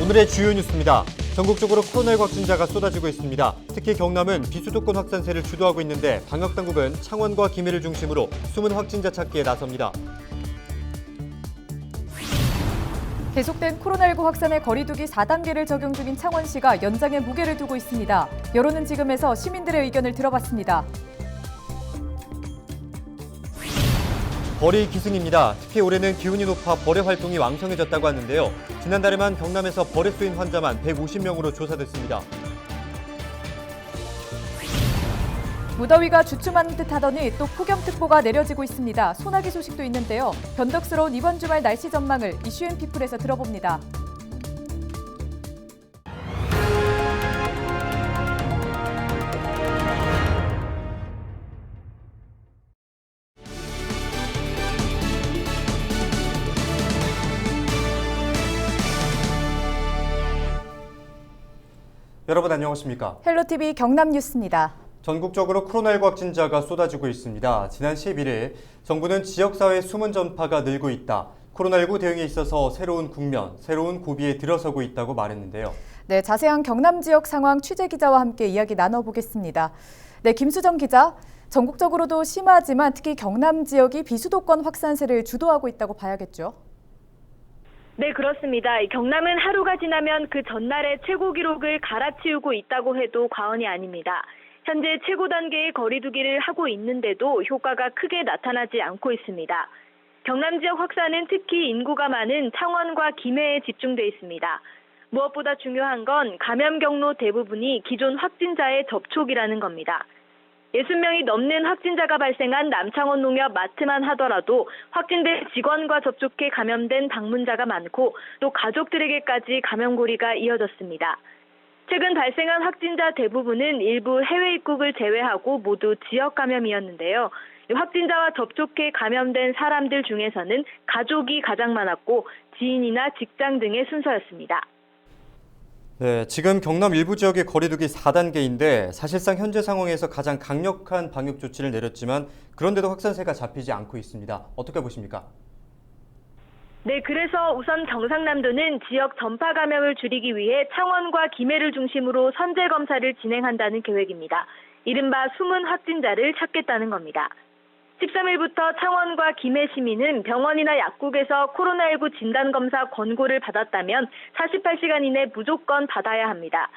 오늘의 주요 뉴스입니다. 전국적으로 코로나19 확진자가 쏟아지고 있습니다. 특히 경남은 비수도권 확산세를 주도하고 있는데 방역당국은 창원과 김해를 중심으로 숨은 확진자 찾기에 나섭니다. 계속된 코로나19 확산의 거리두기 4단계를 적용 중인 창원시가 연장에 무게를 두고 있습니다. 여론은 지금에서 시민들의 의견을 들어봤습니다. 벌이 기승입니다. 특히 올해는 기온이 높아 벌의 활동이 왕성해졌다고 하는데요. 지난달에만 경남에서 벌에 쏘인 환자만 150명으로 조사됐습니다. 무더위가 주춤하는 듯 하더니 또 폭염특보가 내려지고 있습니다. 소나기 소식도 있는데요. 변덕스러운 이번 주말 날씨 전망을 이슈앤피플에서 들어봅니다. 여러분 안녕하십니까? 헬로티비 경남 뉴스입니다. 전국적으로 코로나19 확진자가 쏟아지고 있습니다. 지난 11일 정부는 지역사회 숨은 전파가 늘고 있다. 코로나19 대응에 있어서 새로운 국면, 새로운 고비에 들어서고 있다고 말했는데요. 네, 자세한 경남 지역 상황 취재 기자와 함께 이야기 나눠보겠습니다. 네, 김수정 기자. 전국적으로도 심하지만 특히 경남 지역이 비수도권 확산세를 주도하고 있다고 봐야겠죠? 네, 그렇습니다. 경남은 하루가 지나면 그 전날의 최고 기록을 갈아치우고 있다고 해도 과언이 아닙니다. 현재 최고 단계의 거리두기를 하고 있는데도 효과가 크게 나타나지 않고 있습니다. 경남 지역 확산은 특히 인구가 많은 창원과 김해에 집중돼 있습니다. 무엇보다 중요한 건 감염 경로 대부분이 기존 확진자의 접촉이라는 겁니다. 60명이 넘는 확진자가 발생한 남창원 농협 마트만 하더라도 확진된 직원과 접촉해 감염된 방문자가 많고 또 가족들에게까지 감염고리가 이어졌습니다. 최근 발생한 확진자 대부분은 일부 해외 입국을 제외하고 모두 지역 감염이었는데요. 확진자와 접촉해 감염된 사람들 중에서는 가족이 가장 많았고 지인이나 직장 등의 순서였습니다. 네, 지금 경남 일부 지역의 거리두기 4단계인데 사실상 현재 상황에서 가장 강력한 방역 조치를 내렸지만 그런데도 확산세가 잡히지 않고 있습니다. 어떻게 보십니까? 네, 그래서 우선 경상남도는 지역 전파 감염을 줄이기 위해 창원과 김해를 중심으로 선제 검사를 진행한다는 계획입니다. 이른바 숨은 확진자를 찾겠다는 겁니다. 13일부터 창원과 김해 시민은 병원이나 약국에서 코로나19 진단검사 권고를 받았다면 48시간 이내 무조건 받아야 합니다.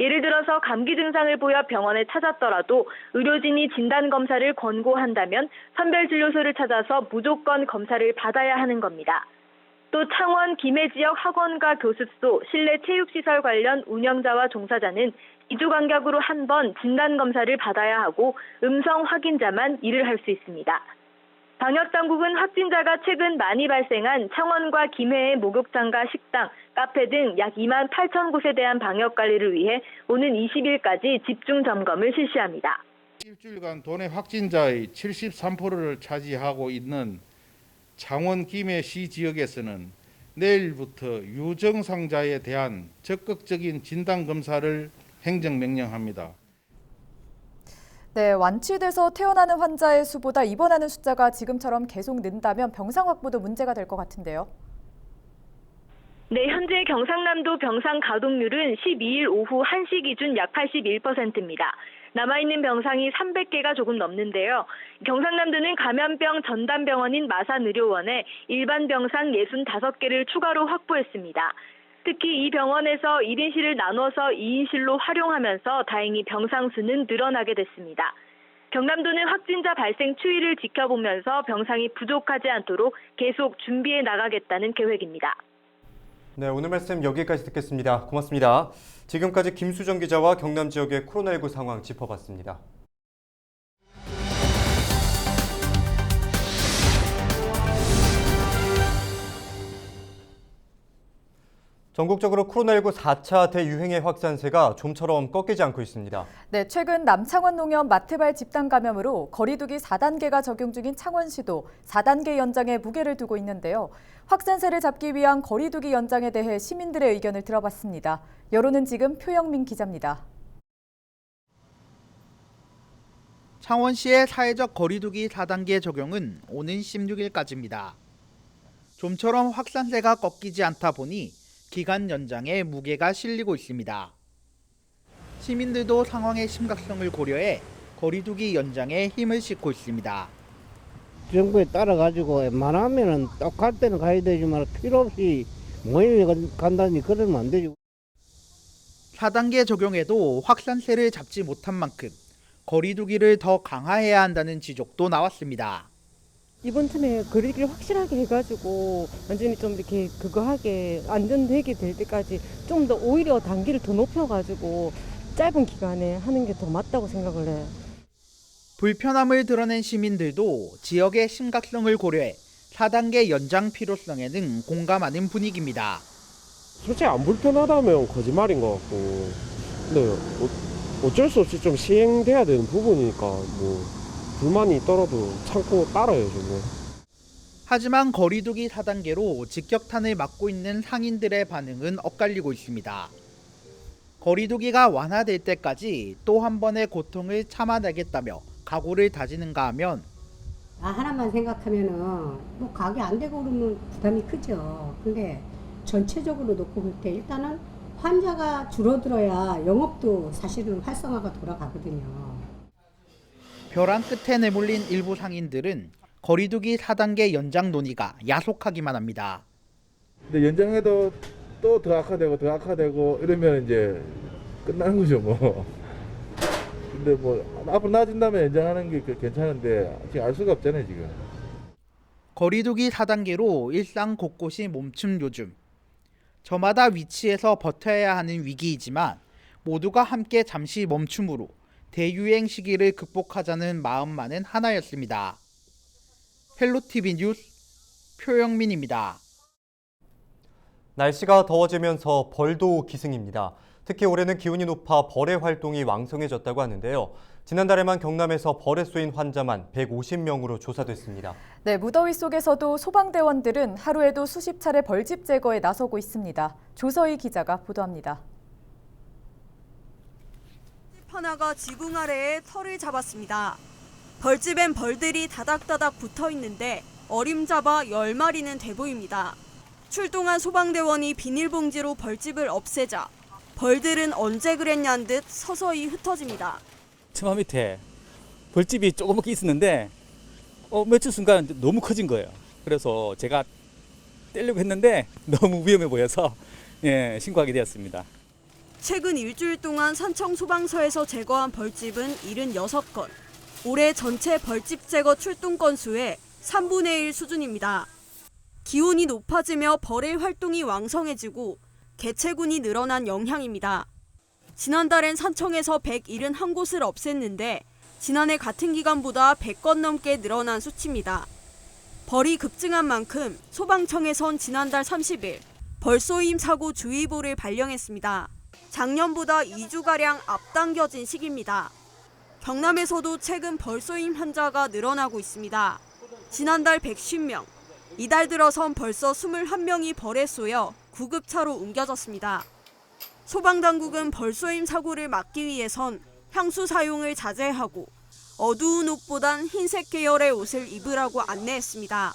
예를 들어서 감기 증상을 보여 병원에 찾았더라도 의료진이 진단검사를 권고한다면 선별진료소를 찾아서 무조건 검사를 받아야 하는 겁니다. 또 창원, 김해 지역 학원과 교습소, 실내 체육시설 관련 운영자와 종사자는 2주 간격으로 한 번 진단검사를 받아야 하고 음성 확인자만 일을 할 수 있습니다. 방역당국은 확진자가 최근 많이 발생한 창원과 김해의 목욕장과 식당, 카페 등 약 2만 8천 곳에 대한 방역관리를 위해 오는 20일까지 집중 점검을 실시합니다. 일주일간 도내 확진자의 73%를 차지하고 있는 창원 김해시 지역에서는 내일부터 유증상자에 대한 적극적인 진단검사를 행정명령합니다. 네, 완치돼서 퇴원하는 환자의 수보다 입원하는 숫자가 지금처럼 계속 는다면 병상 확보도 문제가 될 것 같은데요. 네, 현재 경상남도 병상 가동률은 12일 오후 1시 기준 약 81%입니다. 남아있는 병상이 300개가 조금 넘는데요. 경상남도는 감염병 전담병원인 마산의료원에 일반 병상 65개를 추가로 확보했습니다. 특히 이 병원에서 1인실을 나눠서 2인실로 활용하면서 다행히 병상 수는 늘어나게 됐습니다. 경남도는 확진자 발생 추이를 지켜보면서 병상이 부족하지 않도록 계속 준비해 나가겠다는 계획입니다. 네, 오늘 말씀 여기까지 듣겠습니다. 고맙습니다. 지금까지 김수정 기자와 경남 지역의 코로나19 상황 짚어봤습니다. 전국적으로 코로나19 4차 대유행의 확산세가 좀처럼 꺾이지 않고 있습니다. 네, 최근 남창원 농협 마트발 집단 감염으로 거리두기 4단계가 적용 중인 창원시도 4단계 연장에 무게를 두고 있는데요. 확산세를 잡기 위한 거리두기 연장에 대해 시민들의 의견을 들어봤습니다. 여론은 지금 표영민 기자입니다. 창원시의 사회적 거리두기 4단계 적용은 오는 16일까지입니다. 좀처럼 확산세가 꺾이지 않다 보니 기간 연장에 무게가 실리고 있습니다. 시민들도 상황의 심각성을 고려해 거리두기 연장에 힘을 싣고 있습니다. 정부에 따라가지고 웬만하면은 딱 갈 때는 가야 되지만 필요 없이 모임에 간다니 그러면 안 되죠. 4단계 적용에도 확산세를 잡지 못한 만큼 거리두기를 더 강화해야 한다는 지적도 나왔습니다. 이번 틈에 거리두기를 확실하게 해가지고 완전히 좀 이렇게 그거하게 안전되게 될 때까지 좀 더 오히려 단계를 더 높여가지고 짧은 기간에 하는 게 더 맞다고 생각을 해요. 불편함을 드러낸 시민들도 지역의 심각성을 고려해 4단계 연장 필요성에는 공감하는 분위기입니다. 솔직히 안 불편하다면 거짓말인 것 같고, 근데 어쩔 수 없이 좀 시행돼야 되는 부분이니까 뭐 불만이 있더라도 참고 따라야죠 뭐. 하지만 거리두기 4단계로 직격탄을 맞고 있는 상인들의 반응은 엇갈리고 있습니다. 거리두기가 완화될 때까지 또 한 번의 고통을 참아내겠다며 각오를 다지는가 하면 나 하나만 생각하면은 뭐 가게 안 되고 그러면 부담이 크죠. 근데 전체적으로 놓고 볼 때 일단은 환자가 줄어들어야 영업도 사실은 활성화가 돌아가거든요. 벼랑 끝에 내몰린 일부 상인들은 거리두기 4단계 연장 논의가 야속하기만 합니다. 근데 연장해도 또 더 악화되고 이러면 이제 끝나는 거죠 뭐. 근데 뭐 앞으로 나아진다면 연장하는 게 괜찮은데 지금 알 수가 없잖아요 지금. 거리두기 4단계로 일상 곳곳이 멈춘 요즘. 저마다 위치에서 버텨야 하는 위기이지만 모두가 함께 잠시 멈춤으로 대유행 시기를 극복하자는 마음만은 하나였습니다. 헬로티비 뉴스 표영민입니다. 날씨가 더워지면서 벌도 기승입니다. 특히 올해는 기온이 높아 벌의 활동이 왕성해졌다고 하는데요. 지난달에만 경남에서 벌에 쏘인 환자만 150명으로 조사됐습니다. 네, 무더위 속에서도 소방대원들은 하루에도 수십 차례 벌집 제거에 나서고 있습니다. 조서희 기자가 보도합니다. 하나가 지붕 아래에 털을 잡았습니다. 벌집엔 벌들이 다닥다닥 붙어 있는데 어림잡아 10마리는 돼 보입니다. 출동한 소방대원이 비닐봉지로 벌집을 없애자 벌들은 언제 그랬냐는 듯 서서히 흩어집니다. 처마 밑에 벌집이 조그맣게 있었는데 며칠 순간 너무 커진 거예요. 그래서 제가 떼려고 했는데 너무 위험해 보여서 신고하게 되었습니다. 최근 일주일 동안 산청 소방서에서 제거한 벌집은 76건. 올해 전체 벌집 제거 출동 건수의 3분의 1 수준입니다. 기온이 높아지며 벌의 활동이 왕성해지고 개체군이 늘어난 영향입니다. 지난달엔 산청에서 171곳을 없앴는데 지난해 같은 기간보다 100건 넘게 늘어난 수치입니다. 벌이 급증한 만큼 소방청에선 지난달 30일 벌쏘임 사고 주의보를 발령했습니다. 작년보다 2주가량 앞당겨진 시기입니다. 경남에서도 최근 벌쏘임 환자가 늘어나고 있습니다. 지난달 150명, 이달 들어선 벌써 21명이 벌에 쏘여 구급차로 옮겨졌습니다. 소방당국은 벌쏘임 사고를 막기 위해선 향수 사용을 자제하고 어두운 옷보단 흰색 계열의 옷을 입으라고 안내했습니다.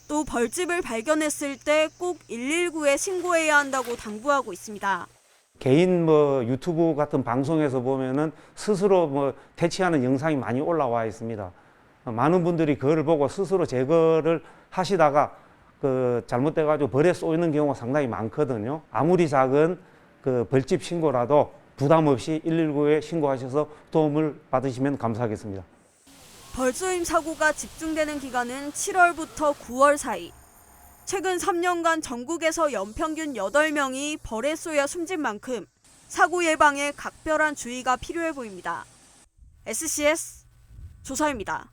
또 벌집을 발견했을 때 꼭 119에 신고해야 한다고 당부하고 있습니다. 개인 유튜브 같은 방송에서 보면은 스스로 퇴치하는 영상이 많이 올라와 있습니다. 많은 분들이 그걸 보고 스스로 제거를 하시다가 잘못돼가지고 벌에 쏘이는 경우가 상당히 많거든요. 아무리 작은 벌집 신고라도 부담 없이 119에 신고하셔서 도움을 받으시면 감사하겠습니다. 벌쏘임 사고가 집중되는 기간은 7월부터 9월 사이. 최근 3년간 전국에서 연평균 8명이 벌에 쏘여 숨진 만큼 사고 예방에 각별한 주의가 필요해 보입니다. SCS 조서입니다.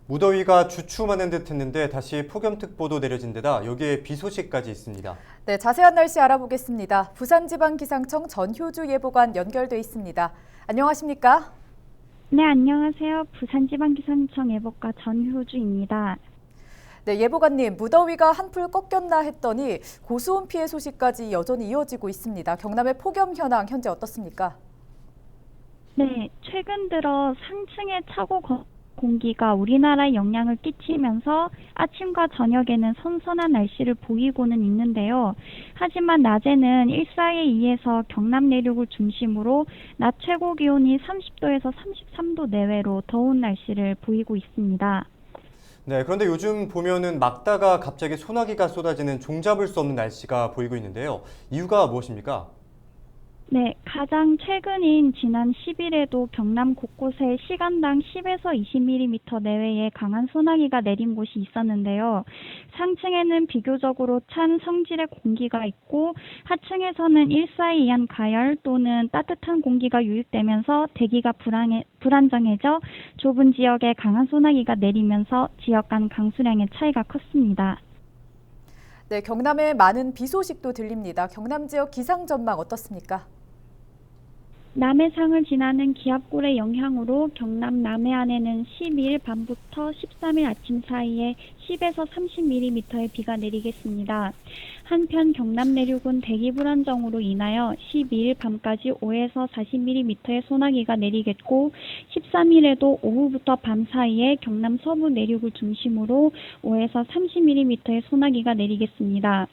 무더위가 주춤하는 듯 했는데 다시 폭염특보도 내려진 데다 여기에 비 소식까지 있습니다. 네, 자세한 날씨 알아보겠습니다. 부산지방기상청 전효주 예보관 연결돼 있습니다. 안녕하십니까? 네, 안녕하세요. 부산지방기상청 예보과 전효주입니다. 네, 예보관님, 무더위가 한풀 꺾였나 했더니 고수온 피해 소식까지 여전히 이어지고 있습니다. 경남의 폭염 현황 현재 어떻습니까? 네, 최근 들어 상층의 차고 공기가 우리나라에 영향을 끼치면서 아침과 저녁에는 선선한 날씨를 보이고는 있는데요. 하지만 낮에는 일사에 의해서 경남 내륙을 중심으로 낮 최고 기온이 30도에서 33도 내외로 더운 날씨를 보이고 있습니다. 네, 그런데 요즘 보면은 막다가 갑자기 소나기가 쏟아지는 종잡을 수 없는 날씨가 보이고 있는데요. 이유가 무엇입니까? 네, 가장 최근인 지난 10일에도 경남 곳곳에 시간당 10에서 20mm 내외의 강한 소나기가 내린 곳이 있었는데요. 상층에는 비교적으로 찬 성질의 공기가 있고 하층에서는 일사에 의한 가열 또는 따뜻한 공기가 유입되면서 대기가 불안정해져 좁은 지역에 강한 소나기가 내리면서 지역 간 강수량의 차이가 컸습니다. 네, 경남에 많은 비 소식도 들립니다. 경남 지역 기상 전망 어떻습니까? 남해상을 지나는 기압골의 영향으로 경남 남해안에는 12일 밤부터 13일 아침 사이에 10에서 30mm의 비가 내리겠습니다. 한편 경남 내륙은 대기 불안정으로 인하여 12일 밤까지 5에서 40mm의 소나기가 내리겠고 13일에도 오후부터 밤 사이에 경남 서부 내륙을 중심으로 5에서 30mm의 소나기가 내리겠습니다.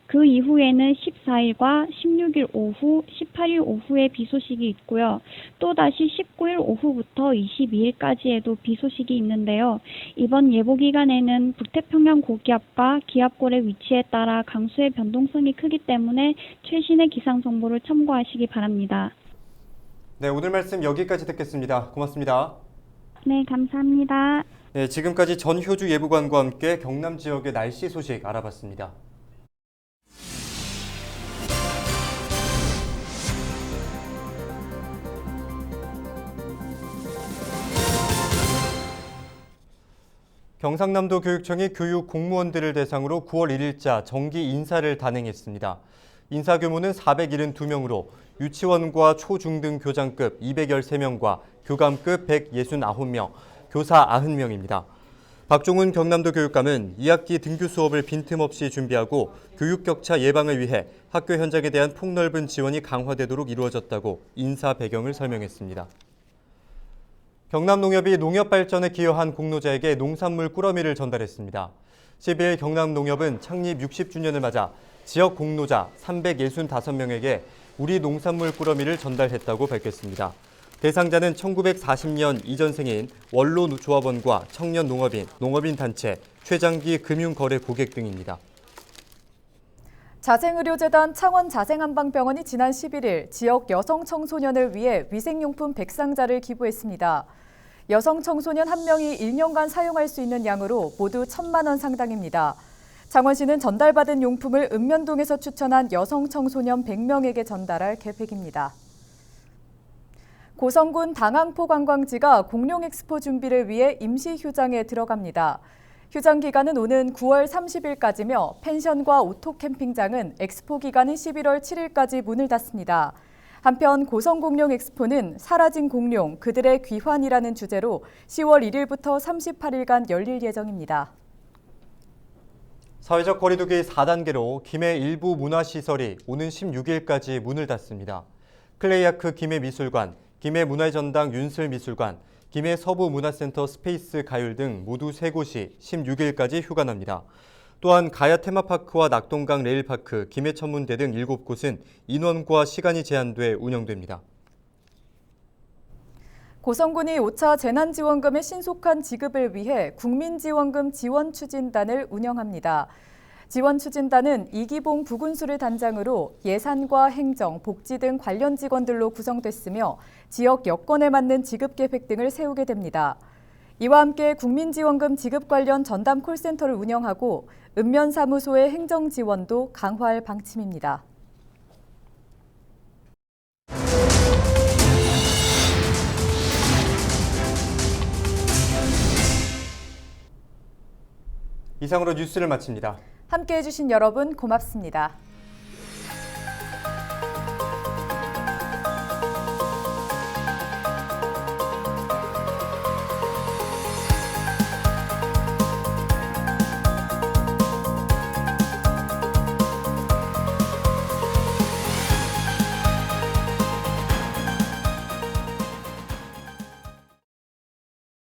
그 이후에는 14일과 16일 오후, 18일 오후에 비 소식이 있고요. 또다시 19일 오후부터 22일까지에도 비 소식이 있는데요. 이번 예보 기간에는 북태평양 고기압과 기압골의 위치에 따라 강수의 변동성이 크기 때문에 최신의 기상 정보를 참고하시기 바랍니다. 네, 오늘 말씀 여기까지 듣겠습니다. 고맙습니다. 네, 감사합니다. 네, 지금까지 전효주 예보관과 함께 경남 지역의 날씨 소식 알아봤습니다. 경상남도 교육청이 교육 공무원들을 대상으로 9월 1일자 정기 인사를 단행했습니다. 인사 규모는 472명으로 유치원과 초중등 교장급 213명과 교감급 169명, 교사 90명입니다. 박종훈 경남도 교육감은 2학기 등교 수업을 빈틈없이 준비하고 교육 격차 예방을 위해 학교 현장에 대한 폭넓은 지원이 강화되도록 이루어졌다고 인사 배경을 설명했습니다. 경남농협이 농협 발전에 기여한 공로자에게 농산물 꾸러미를 전달했습니다. 12일 경남농협은 창립 60주년을 맞아 지역 공로자 365명에게 우리 농산물 꾸러미를 전달했다고 밝혔습니다. 대상자는 1940년 이전생인 원로조합원과 청년농업인, 농업인 단체, 최장기 금융거래 고객 등입니다. 자생의료재단 창원자생한방병원이 지난 11일 지역 여성 청소년을 위해 위생용품 100상자를 기부했습니다. 여성 청소년 1명이 1년간 사용할 수 있는 양으로 모두 1,000만 원 상당입니다. 창원시는 전달받은 용품을 읍면동에서 추천한 여성 청소년 100명에게 전달할 계획입니다. 고성군 당항포 관광지가 공룡 엑스포 준비를 위해 임시 휴장에 들어갑니다. 휴장 기간은 오는 9월 30일까지며 펜션과 오토 캠핑장은 엑스포 기간인 11월 7일까지 문을 닫습니다. 한편 고성공룡 엑스포는 사라진 공룡, 그들의 귀환이라는 주제로 10월 1일부터 38일간 열릴 예정입니다. 사회적 거리두기 4단계로 김해 일부 문화시설이 오는 16일까지 문을 닫습니다. 클레이아크 김해미술관, 김해문화전당 윤슬미술관, 김해 서부문화센터 스페이스 가율 등 모두 3곳이 16일까지 휴관합니다. 또한 가야 테마파크와 낙동강 레일파크, 김해천문대 등 7곳은 인원과 시간이 제한돼 운영됩니다. 고성군이 5차 재난지원금의 신속한 지급을 위해 국민지원금 지원추진단을 운영합니다. 지원추진단은 이기봉 부군수를 단장으로 예산과 행정, 복지 등 관련 직원들로 구성됐으며 지역 여건에 맞는 지급 계획 등을 세우게 됩니다. 이와 함께 국민지원금 지급 관련 전담 콜센터를 운영하고 읍면사무소의 행정 지원도 강화할 방침입니다. 이상으로 뉴스를 마칩니다. 함께해 주신 여러분 고맙습니다.